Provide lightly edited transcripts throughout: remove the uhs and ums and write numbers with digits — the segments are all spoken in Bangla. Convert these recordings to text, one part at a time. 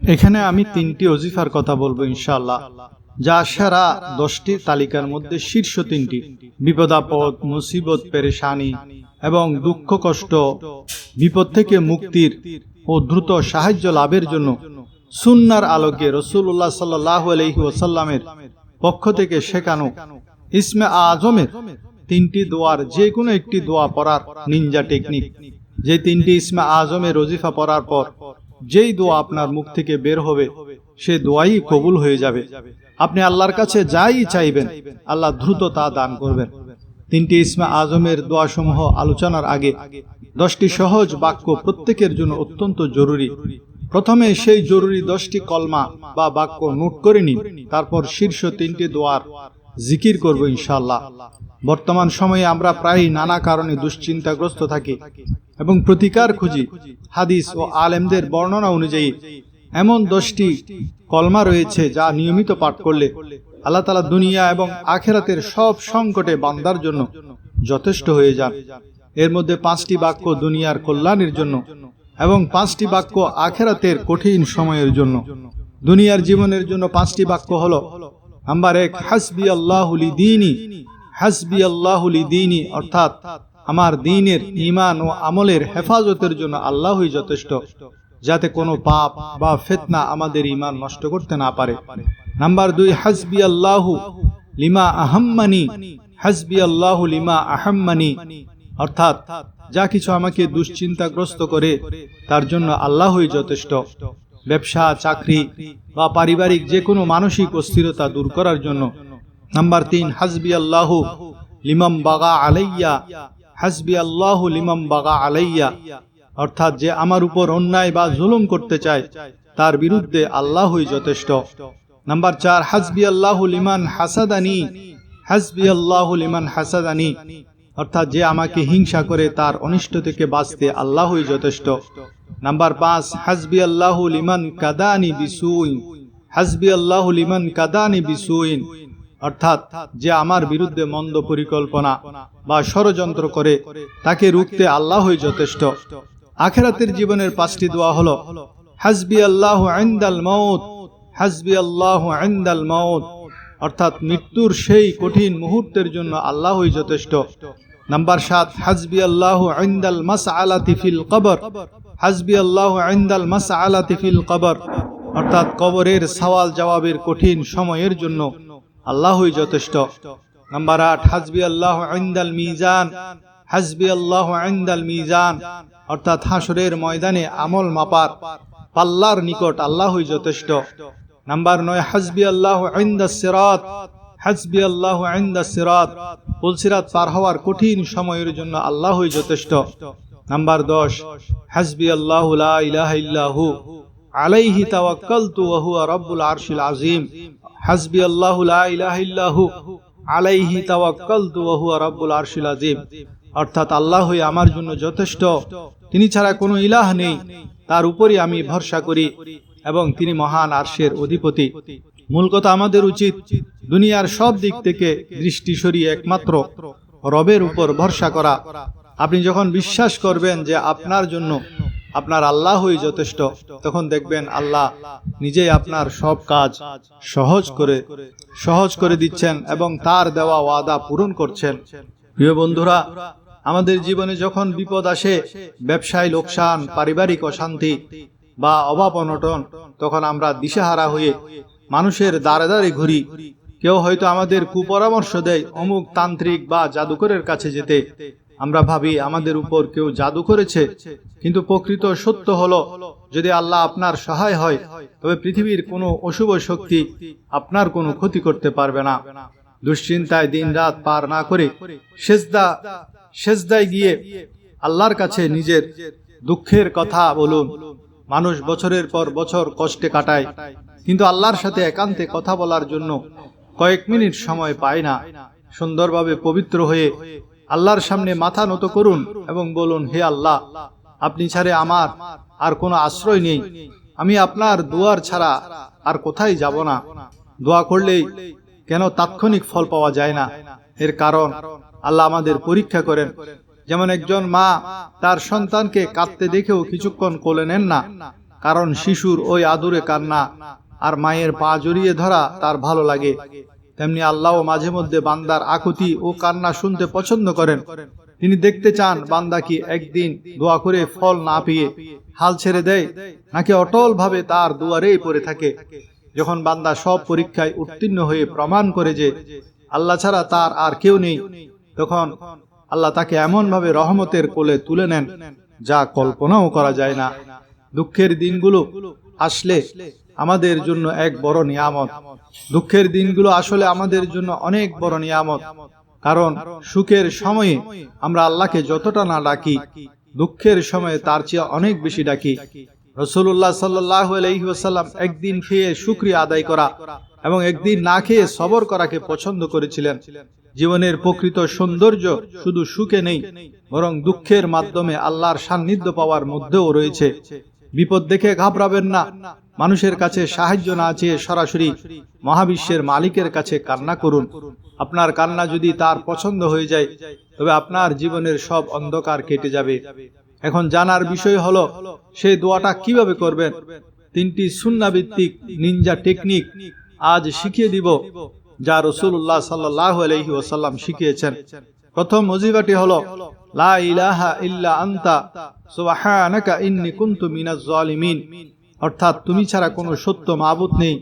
এখানে আমি 3টি ওজিফার কথা বলবো ইনশাআল্লাহ, যা সেরা 10টির তালিকার মধ্যে শীর্ষ 3টি। বিপদ আপদ, মুসিবত, পেরেশানি এবং দুঃখ কষ্ট, বিপদ থেকে মুক্তির ও দ্রুত সাহায্য লাভের জন্য সুন্নাহর আলোকে রাসূলুল্লাহ সাল্লাল্লাহু আলাইহি ওয়াসাল্লামের পক্ষ থেকে শেখানো ইসমে আজমের 3টি দোয়ার যে কোনো একটি দোয়া পড়ার নিনজা টেকনিক। যে 3টি ইসমে আজমের ওজিফা পড়ার পর যেই দোয়া আপনার মুখ থেকে বের হবে সে দোয়াই কবুল হয়ে যাবে। আপনি আল্লাহর কাছে যাই চাইবেন আল্লাহ দ্রুত তা দান করবেন। 3টি ইসমে আজমের দোয়াসমূহ আলোচনার আগে 10টি সহজ বাক্য প্রত্যেকের জন্য অত্যন্ত জরুরি। প্রথমে সেই জরুরি 10টি কলমা বা বাক্য নোট করে নিন, তারপর শীর্ষ 3টি দোয়ার জিকির করব ইনশাআল্লাহ। বর্তমান সময়ে আমরা প্রায় নানা কারণে দুশ্চিন্তাগ্রস্ত থাকি এবং প্রতিকার খুঁজি। হাদিস ও আলেমদের বর্ণনা অনুযায়ী এমন 10টি কলমা রয়েছে যা নিয়মিত পাঠ করলে আল্লাহ তাআলা দুনিয়া এবং আখিরাতের সব সংকটে বান্দার জন্য যথেষ্ট হয়ে যান। এর মধ্যে 5টি বাক্য দুনিয়ার কল্যাণের জন্য এবং 5টি বাক্য আখিরাতের কঠিন সময়ের জন্য। দুনিয়ার জীবনের জন্য 5টি বাক্য হলো: নাম্বার 1, হাসবি আল্লাহু লিদীনি। হাসবি আল্লাহু লিদীনি অর্থাৎ আমার দ্বীনের, ঈমান ও আমলের হেফাজতের জন্য আল্লাহই যথেষ্ট, যাতে কোনো পাপ বা ফিতনা আমাদের ঈমান নষ্ট করতে না পারে। নাম্বার 2, হাসবি আল্লাহু লিমা আহাম্মানি। হাসবি আল্লাহু লিমা আহাম্মানি অর্থাৎ যা কিছু আমাকে দুশ্চিন্তাগ্রস্ত করে তার জন্য আল্লাহই যথেষ্ট। ব্যবসা, চাকরি বা পারিবারিক যে কোনো মানসিক অস্থিরতা দূর করার জন্য। নাম্বার 3, হাসবি আল্লাহু লিমান বাগা আলাইয়া। হাসবি আল্লাহু লিমান বাগা আলাইয়া অর্থাৎ যে আমার উপর অন্যায় বা জুলুম করতে চায় তার বিরুদ্ধে আল্লাহই যথেষ্ট। নাম্বার 4, হাসবি আল্লাহু লিমান হাসাদানি। হাসবি আল্লাহু লিমান হাসাদানি অর্থাৎ যে আমাকে হিংসা করে তার অনিষ্ট থেকে বাঁচতে আল্লাহই যথেষ্ট। নাম্বার 5, হাসবি আল্লাহু লিমান কাদানি বিসুইন। হাসবি আল্লাহু লিমান কাদানি বিসুইন অর্থাৎ যে আমার বিরুদ্ধে মন্দ পরিকল্পনা বা ষড়যন্ত্র করে তাকে রুখতে আল্লাহই যথেষ্ট। আখিরাতের জীবনের 5টি দোয়া হলো: হাসবি আল্লাহু ইনদাল মাউত। হাসবি আল্লাহু ইনদাল মাউত অর্থাৎ মৃত্যুর সেই কঠিন মুহূর্তের জন্য আল্লাহই যথেষ্ট। নাম্বার 7, হাসবি আল্লাহু ইনদাল মাসআলাতি ফিল কবর। হাসবি আল্লাহু ইনদাল মাসআলাতি ফিল কবর অর্থাৎ কবরের সওয়াল জবাবের কঠিন সময়ের জন্য আল্লাহই যথেষ্ট। নাম্বার 8, হাসবি আল্লাহু ইনদাল মিজান। হাসবি আল্লাহু ইনদাল মিজান অর্থাৎ হাসরের ময়দানে আমল মাপার পাল্লার নিকট আল্লাহই যথেষ্ট। নাম্বার 9, হাসবি আল্লাহু ইনদাস সিরাত। হাসবি আল্লাহু ইনদাস সিরাত পুলসিরাত পার হওয়ার কঠিন সময়ের জন্য আল্লাহই যথেষ্ট। নাম্বার 10, হাসবি আল্লাহু লা ইলাহা ইল্লাহু আলাইহি তাওয়াক্কালতু ওয়া হুয়া রাব্বুল আরশিল আযীম। হাসবি আল্লাহু লা ইলাহা ইল্লাহু আলাইহি তাওয়াক্কালতু ওয়া হুয়া রাব্বুল আরশিল আযীম অর্থাৎ আল্লাহই আমার জন্য যথেষ্ট, তিনি ছাড়া কোনো ইলাহ নেই, তার উপরই আমি ভরসা করি এবং তিনি মহান আরশের অধিপতি। মূল কথা, আমাদের উচিত দুনিয়ার সব দিক থেকে দৃষ্টি সরিয়ে একমাত্র রবের উপর ভরসা করা। আপনি যখন বিশ্বাস করবেন যে আপনার জন্য আপনার আল্লাহই যথেষ্ট, তখন দেখবেন আল্লাহ নিজেই আপনার সব কাজ সহজ করে দিচ্ছেন এবং তার দেওয়া ওয়াদা পূরণ করছেন। প্রিয় বন্ধুরা, আমাদের জীবনে যখন বিপদ আসে, ব্যবসায় লোকসান, পারিবারিক অশান্তি বা অভাব অনটন, তখন আমরা দিশেহারা হয়ে মানুষের দ্বারে দ্বারে ঘুরি। কেউ হয়তো আমাদের কুপরামর্শ দেয় অমুক তান্ত্রিক বা জাদুকরের কাছে যেতে। আমরা ভাবি আমাদের উপর কেউ জাদু করেছে, কিন্তু প্রকৃত সত্য হলো, যদি আল্লাহ আপনার সহায় হয় তবে পৃথিবীর কোনো অশুভ শক্তি আপনার কোনো ক্ষতি করতে পারবে না। দুশ্চিন্তায় দিন রাত পার না করে সেজদায় গিয়ে আল্লাহর কাছে নিজের দুঃখের কথা বলুন। মানুষ বছরের পর বছর কষ্টে কাটায়, কিন্তু আল্লাহর সাথে একান্তে কথা বলার জন্য কয়েক মিনিট সময় পায় না। সুন্দরভাবে পবিত্র হয়ে আল্লাহর সামনে মাথা নত করুন এবং বলুন, হে আল্লাহ, আপনি ছাড়া আমার আর কোনো আশ্রয় নেই, আমি আপনার দুয়ার ছাড়া আর কোথায় যাব না। দোয়া করলেই কেন তাৎক্ষণিক ফল পাওয়া যায় না? এর কারণ আল্লাহ আমাদের পরীক্ষা করেন। যেমন একজন মা তার সন্তানকে কাঁদতে দেখেও কিছুক্ষণ কোলে নেন না, কারণ শিশুর ওই আদুরে কান্না আর মায়ের পা জড়িয়ে ধরা তার ভালো লাগে, তেমনি আল্লাহ মাঝে মধ্যে বান্দার আকুতি ও কান্না শুনতে পছন্দ করেন। তিনি দেখতে চান বান্দা কি একদিন দোয়া করে ফল না পেয়ে হাল ছেড়ে দেয়, নাকি অটল ভাবে তার দুয়ারেই পড়ে থাকে। যখন বান্দা সব পরীক্ষায় উত্তীর্ণ হয়ে প্রমাণ করে যে আল্লাহ ছাড়া তার আর কেউ নেই, তখন আল্লাহ তাকে এমন ভাবে রহমতের কোলে তুলে নেন যা কল্পনাও করা যায় না। দুঃখের দিনগুলো আসলে আমাদের জন্য এক বড় নিয়ামত। দুঃখের দিনগুলো আসলে আমাদের জন্য অনেক বড় নিয়ামত, কারণ সুখের সময়ে আমরা আল্লাহকে যতটা না ডাকি, দুঃখের সময়ে তার চেয়ে অনেক বেশি ডাকি। রাসূলুল্লাহ সাল্লাল্লাহু আলাইহি ওয়াসাল্লাম একদিন খেয়ে শুকরিয়া আদায় করা এবং একদিন না খেয়ে সবর করাকে পছন্দ করেছিলেন। জীবনের প্রকৃত সৌন্দর্য শুধু সুখে নেই, বরং দুঃখের মাধ্যমে আল্লাহর সান্নিধ্য পাওয়ার মধ্যেও রয়েছে। বিপদ দেখে ঘাবড়াবেন না। মানুষের কাছে সাহায্য না চেয়ে সরাসরি মহাবিশ্বের মালিকের কাছে কান্না করুন। আপনার কান্না যদি তার পছন্দ হয়ে যায়, তবে আপনার জীবনের সব অন্ধকার কেটে যাবে। এখন জানার বিষয় হলো সেই দোয়াটা কিভাবে করবেন। 3টি সুন্নাহ ভিত্তিক নিনজা টেকনিক আজ শিখিয়ে দিব, যা রাসূলুল্লাহ সাল্লাল্লাহু আলাইহি ওয়াসাল্লাম শিখিয়েছেন। প্রথম ওজিফাটি হলো লা ইলাহা ইল্লা আনতা সুবহানাকা ইন্নী কুনতু মিনাজ জালিমিন, অর্থাৎ তুমি ছাড়া কোনো সত্য মাবুদ নেই,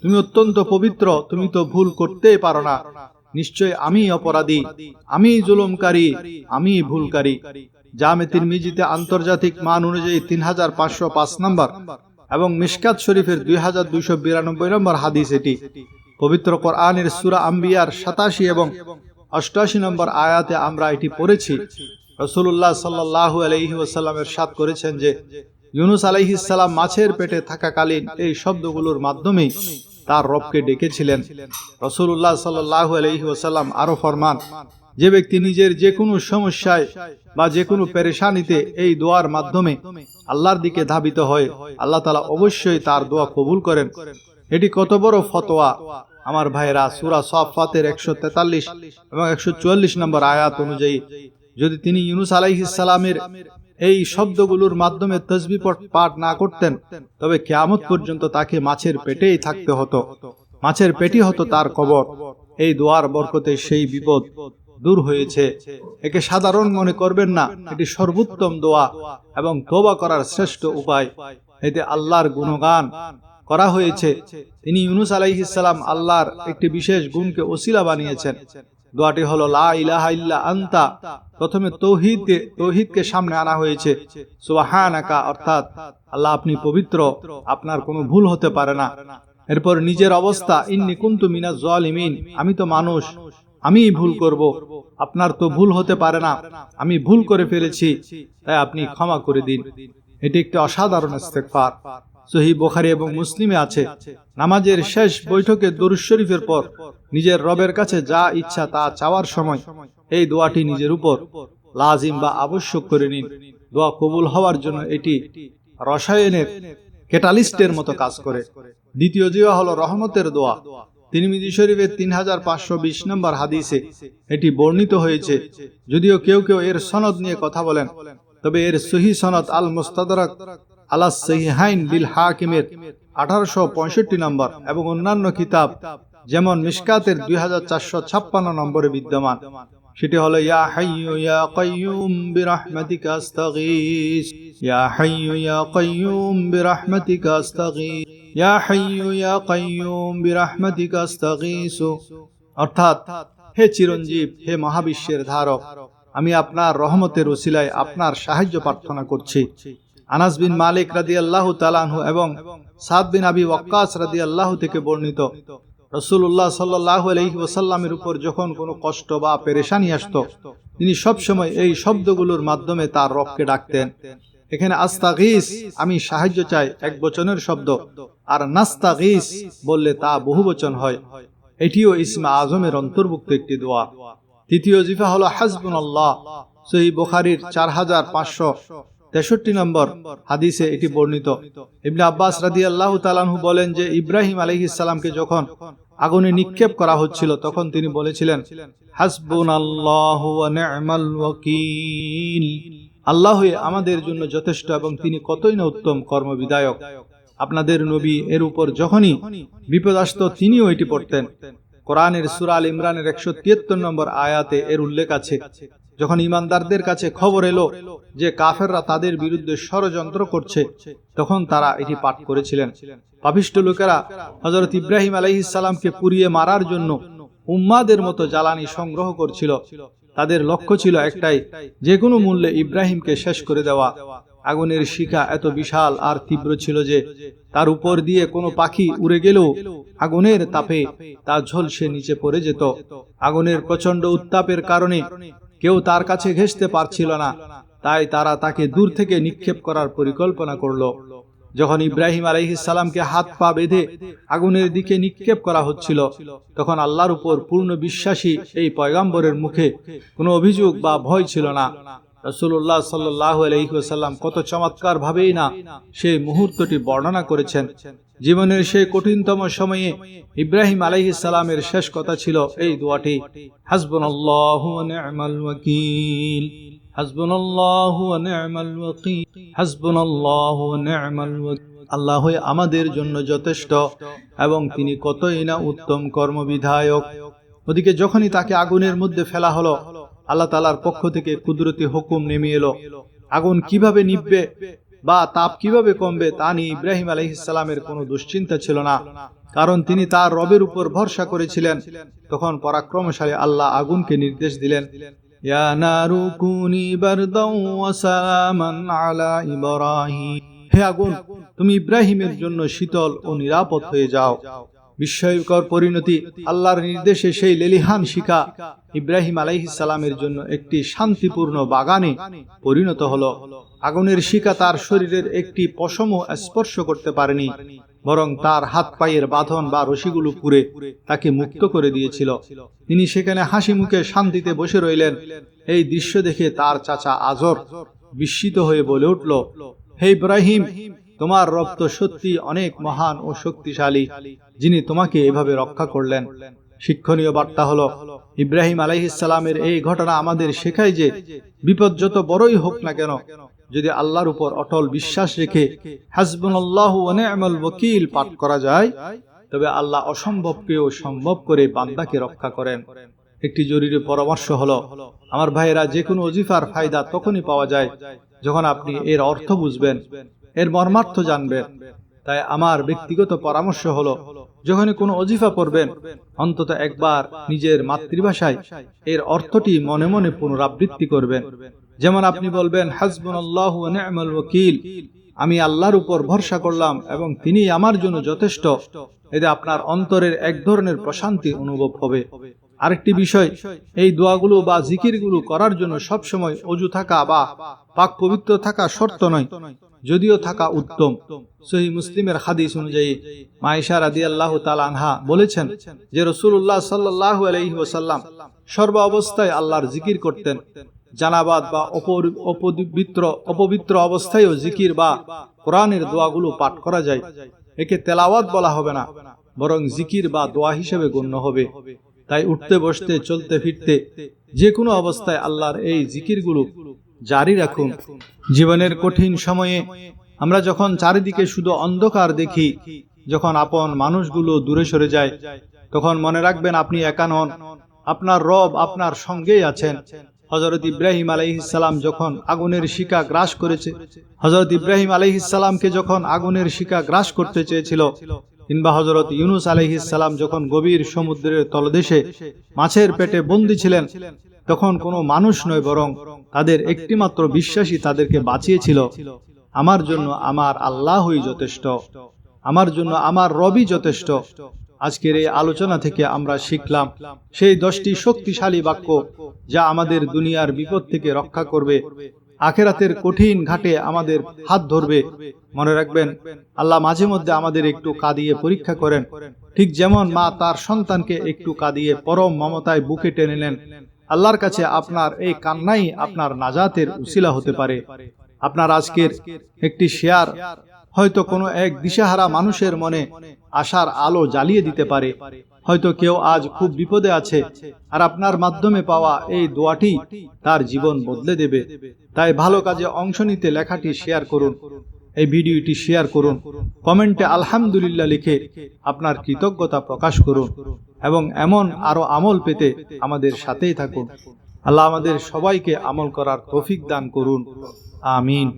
তুমি অত্যন্ত পবিত্র, তুমি তো ভুল করতেই পারো না। নিশ্চয় আমি অপরাধী, আমি জুলুমকারী, আমি ভুলকারী। জামে তিরমিজিতে আন্তর্জাতিক মান অনুযায়ী 3505 নম্বর এবং মিশকাত শরীফের 2292 নম্বর হাদিস এটি। পবিত্র কোরআনের সূরা আম্বিয়ার 87 এবং 88 নম্বর আয়াতে আমরা এটি পড়েছি। রাসূলুল্লাহ সাল্লাল্লাহু আলাইহি ওয়াসাল্লাম ইরশাদ করেছেন যে ইউনুস আলাইহিস সালাম মাছের পেটে থাকাকালীন এই শব্দগুলোর মাধ্যমে তার রবকে ডেকেছিলেন। রাসূলুল্লাহ সাল্লাল্লাহু আলাইহি ওয়াসাল্লাম আরো ফরমান, যে ব্যক্তি নিজের যে কোনো সমস্যায় বা যে কোনো পেরেশানিতে এই দোয়ার মাধ্যমে আল্লাহর দিকে ধাবিত হয়, আল্লাহ তাআলা অবশ্যই তার দোয়া কবুল করেন। এটি কত বড় ফতোয়া আমার ভাইরা! সূরা সাফফাতের 143 এবং 144 নম্বর আয়াত অনুযায়ী যদি তিনি ইউনুস আলাইহিস সালামের এই শব্দগুলোর মাধ্যমে তাসবিহ পাঠ না করতেন, তবে কিয়ামত পর্যন্ত তাকে মাছের পেটেই থাকতে হতো, মাছের পেটই হতো তার কবর। এই দোয়ার বরকতে সেই বিপদ দূর হয়েছে। একে সাধারণ মনে করবেন না, এটি সর্বোত্তম দোয়া এবং তওবা করার শ্রেষ্ঠ উপায়। এতে আল্লাহর গুণগান করা হয়েছে। তিনি ইউনুস আলাইহিস সালাম আল্লাহর একটি বিশেষ গুণকে ওসিলা বানিয়েছেন। দোয়াটি হলো লা ইলাহা ইল্লা আনতা। প্রথমে তৌহিদকে সামনে আনা হয়েছে। সুবহানাকা, অর্থাৎ আল্লাহ আপনি পবিত্র, আপনার কোনো ভুল হতে পারে না। এরপর নিজের অবস্থা, ইন্নী কুনতু মিনাজ জালিমিন, আমি তো মানুষ, আমিই ভুল করব, আপনার তো ভুল হতে পারে না, আমি ভুল করে ফেলেছি, তাই আপনি ক্ষমা করে দিন। এটি একটি অসাধারণ ইস্তেগফার। সহিহ বুখারী এবং মুসলিমে আছে, নামাজের শেষ বৈঠকে দরুদ শরীফের পর নিজের রবের কাছে যা ইচ্ছা তা চাওয়ার সময় এই দোয়াটি নিজের উপর লাজিম বা আবশ্যক করে নিন। দোয়া কবুল হওয়ার জন্য এটি রসায়নের ক্যাটালিস্টের মতো কাজ করে। দ্বিতীয় জিওয়া হলো রহমতের দোয়া। তিরমিজি শরীফের 3520 নম্বর হাদিসে এটি বর্ণিত হয়েছে। যদিও কেউ কেউ এর সনদ নিয়ে কথা বলেন, তবে এর সহিহ সনদ আল মুস্তাদরাক আলা সহিহাইন বিল হাকিমের 1865 নম্বর এবং অন্যান্য কিতাব যেমন মিশকাতের 2456 নম্বরে বিদ্যমান। সেটি হলো ইয়া হাইয়্যু ইয়া কাইয়্যুম বিরহমাতিকা আস্তাগীস, ইয়া হাইয়্যু ইয়া কাইয়্যুম বিরহমাতিকা আস্তাগীস, ইয়া হাইয়্যু ইয়া কাইয়্যুম বিরহমাতিকা আস্তাগীস, অর্থাৎ হে চিরঞ্জীব, হে মহাবিশ্বের ধারক, আমি আপনার রহমতের ওসিলায় আপনার সাহায্য প্রার্থনা করছি। আনাস বিন মালিক রাদিয়াল্লাহু তাআলা আনহু এবং সাদ বিন আবি ওয়াক্কাস রাদিয়াল্লাহু থেকে বর্ণিত, রাসূলুল্লাহ সাল্লাল্লাহু আলাইহি ওয়াসাল্লামের উপর যখন কোনো কষ্ট বা পেরেশানি আসতো, তিনি সবসময় এই শব্দগুলোর মাধ্যমে তার রবকে ডাকতেন। এখানে আস্তাগীস, আমি সাহায্য চাই, একবচনের শব্দ, আর নাস্তাগীস বললে তা বহুবচন হয়। এটিও ইসমে আজমের অন্তর্ভুক্ত একটি দোয়া। তৃতীয় জিফা হলো হাসবুনাল্লাহ। সহিহ বুখারীর 4563 নম্বর হাদিসে এটি বর্ণিত। ইবনে আব্বাস রাদিয়াল্লাহু তাআলা আনহু বলেন যে ইব্রাহিম আলাইহিস সালামকে যখন আগুনে নিক্ষেপ করা হচ্ছিল, তখন তিনি বলেছিলেন হাসবুনাল্লাহু ওয়া নি'মাল ওয়াকিল, আল্লাহই আমাদের জন্য যথেষ্ট এবং তিনি কতই না উত্তম কর্মবিধায়ক। আপনাদের নবী এর উপর যখনই বিপদ আসত তিনিও এটি পড়তেন। কোরআনের সূরা আল ইমরানের 173 নম্বর আয়াতে এর উল্লেখ আছে। যখন ঈমানদারদের কাছে খবর এলো যে কাফেররা তাদের বিরুদ্ধে ষড়যন্ত্র করছে, তখন তারা এটি পাঠ করেছিলেন। পাপিষ্ঠ লোকেরা হযরত ইব্রাহিম আলাইহিস সালামকে পুড়িয়ে মারার জন্য উম্মাদের মতো জ্বালানি সংগ্রহ করছিল। তাদের লক্ষ্য ছিল একটাই, যে কোনো মূল্যে ইব্রাহিমকে শেষ করে দেওয়া। আগুনের শিখা এত বিশাল আর তীব্র ছিল যে তার উপর দিয়ে কোনো পাখি উড়ে গেলেও আগুনের তাপে তা ঝলসে নিচে পড়ে যেত। আগুনের প্রচন্ড উত্তাপের কারণে কেউ তার কাছে ঘেঁষতে পারছিল না, তাই তারা তাকে দূর থেকে নিক্ষেপ করার পরিকল্পনা করল। যখন ইব্রাহিম আলাইহিস সালামকে হাত পা বেঁধে আগুনের দিকে নিক্ষেপ করা হচ্ছিল, তখন আল্লাহর উপর পূর্ণ বিশ্বাসী এই পয়গম্বরের মুখে কোনো অভিযোগ বা ভয় ছিল না। রাসূলুল্লাহ সাল্লাল্লাহু আলাইহি ওয়াসাল্লাম কত চমৎকার ভাবেই না সেই মুহূর্তটি বর্ণনা করেছেন। জীবনের সেই কঠিনতম সময়ে ইব্রাহিম আলাইহিস সালামের শেষ কথা ছিল এই দোয়াটি, হাসবুনাল্লাহু ওয়া নি'মাল ওয়াকিল, হাসবুনাল্লাহু ওয়া নি'মাল ওয়াকিল, হাসবুনাল্লাহু ওয়া নি'মাল ওয়াকিল। আল্লাহই আমাদের জন্য যথেষ্ট এবং তিনি কতই না উত্তম কর্মবিধায়ক। ওদিকে যখনই তাকে আগুনের মধ্যে ফেলা হলো, আল্লাহ তাআলার পক্ষ থেকে কুদরতি হুকুম নেমে এলো। আগুন কিভাবে নিভবে বা তাপ কিভাবে কমবে তা নিয়ে ইব্রাহিম আলাইহিস সালামের কোনো দুশ্চিন্তা ছিল না, কারণ তিনি তার রবের উপর ভরসা করেছিলেন। তখন পরাক্রমশালী আল্লাহ আগুনকে নির্দেশ দিলেন, ইয়া নারু কুনি বারদাও ওয়া সালামান আলা ইব্রাহিম। হে আগুন, তুমি ইব্রাহিমের জন্য শীতল ও নিরাপদ হয়ে যাও। বিস্ময়কর পরিণতি, আল্লাহর নির্দেশে সেই লেলিহান শিখা ইব্রাহিম আলাইহিস সালামের জন্য একটি শান্তিপূর্ণ বাগানে পরিণত হলো। আগুনের শিখা তার শরীরের একটি পশমও স্পর্শ করতে পারেনি, বরং তার হাত পায়ের বাঁধন বা রশিগুলো পুড়ে তাকে মুক্ত করে দিয়েছিল। তিনি সেখানে হাসি মুখে শান্তিতে বসে রইলেন। এই দৃশ্য দেখে তার চাচা আজর বিস্মিত হয়ে বলে উঠল, হে ইব্রাহিম, তোমার রব তো সত্যি অনেক মহান ও শক্তিশালী, যিনি তোমাকে এভাবে রক্ষা করলেন। শিক্ষণীয় বার্তা হলো, ইব্রাহিম আলাইহিস সালামের এই ঘটনা আমাদের শেখায় যে বিপদ যত বড়ই হোক না কেন, যদি আল্লাহর উপর অটল বিশ্বাস রেখে হাসবুনাল্লাহু ওয়া নি'মাল ওয়াকিল পাঠ করা যায়, তবে আল্লাহ অসম্ভবকেও সম্ভব করে বান্দাকে রক্ষা করেন। একটি জরুরি পরামর্শ হলো, আমার ভাইয়েরা, যে কোনো ওজিফার ফায়দা তখনই পাওয়া যায় যখন আপনি এর অর্থ বুঝবেন, এর মর্মার্থ জানবেন। তাই আমার ব্যক্তিগত পরামর্শ হলো, যখনই কোনো ওজিফা পড়বেন, অন্তত একবার নিজের মাতৃভাষায় এর অর্থটি মনে মনে পুনরাবৃত্তি করবেন। যেমন আপনি বলবেন, হাসবুনাল্লাহু ওয়া নি'মাল ওয়াকিল, আমি আল্লাহর উপর ভরসা করলাম এবং তিনি আমার জন্য যথেষ্ট। এতে আপনার অন্তরের এক ধরনের প্রশান্তি অনুভব হবে। আরেকটি বিষয়, এই দোয়াগুলো বা জিকিরগুলো করার জন্য সবসময় অজু থাকা বা পাক পবিত্র থাকা শর্ত নয়, যদিও থাকা উত্তম। সহিহ মুসলিমের হাদিস অনুযায়ী আয়েশা রাদিয়াল্লাহু তাআলা আনহা বলেছেন যে রাসূলুল্লাহ সাল্লাল্লাহু আলাইহি ওয়াসাল্লাম সর্ব অবস্থায় আল্লাহর জিকির করতেন। জানাবাত বা অপবিত্র অবস্থায়ও জিকির বা কোরআনের দোয়াগুলো পাঠ করা যায়। একে তেলাওয়াত বলা হবে না, বরং জিকির বা দোয়া হিসেবে গণ্য হবে। তাই উঠতে বসতে চলতে ফিরতে যে কোনো অবস্থায় আল্লাহর এই জিকিরগুলো জারি রাখুন। জীবনের কঠিন সময়ে আমরা যখন চারিদিকে শুধু অন্ধকার দেখি, যখন আপন মানুষগুলো দূরে সরে যায়, তখন মনে রাখবেন আপনি একা নন, আপনার রব আপনার সঙ্গেই আছেন। হযরত ইব্রাহিম আলাইহিস সালাম যখন আগুনের শিখা গ্রাস করেছে, হযরত ইব্রাহিম আলাইহিস সালামকে যখন আগুনের শিখা গ্রাস করতে চেয়েছিল, কিংবা হযরত ইউনূস আলাইহিস সালাম যখন গভীর সমুদ্রের তলদেশে মাছের পেটে বন্দী ছিলেন, তখন কোনো মানুষ নয়, বরং তাদের একটিমাত্র বিশ্বাসী তাদেরকে বাঁচিয়েছিল। আমার জন্য আমার আল্লাহই যথেষ্ট, আমার জন্য আমার রবই যথেষ্ট। আজকের এই আলোচনা থেকে আমরা শিখলাম সেই 10টি শক্তিশালী বাক্য, যা আমাদের দুনিয়ার বিপদ থেকে রক্ষা করবে, আখিরাতের কঠিন ঘাটে আমাদের হাত ধরবে। মনে রাখবেন, আল্লাহ মাঝে মধ্যে আমাদের একটু কাঁদিয়ে পরীক্ষা করেন, ঠিক যেমন মা তার সন্তানকে একটু কাঁদিয়ে পরম মমতায় বুকে টেনে নেন। আল্লাহর কাছে আপনার এই কান্নাই আপনার নাজাতের উসিলা হতে পারে। আপনার আজকের একটি শেয়ার হয়তো কোনো এক দিশাহারা মানুষের মনে আশার আলো জ্বালিয়ে দিতে পারে। হয়তো কেউ আজ খুব বিপদে আছে, আর আপনার মাধ্যমে পাওয়া এই দোয়াটি তার জীবন বদলে দেবে। তাই ভালো কাজে অংশ নিতে লেখাটি শেয়ার করুন, এই ভিডিওটি শেয়ার করুন, কমেন্টে আলহামদুলিল্লাহ লিখে আপনার কৃতজ্ঞতা প্রকাশ করুন এবং এমন আরো আমল পেতে আমাদের সাথেই থাকুন। আল্লাহ আমাদের সবাইকে আমল করার তৌফিক দান করুন। আমিন।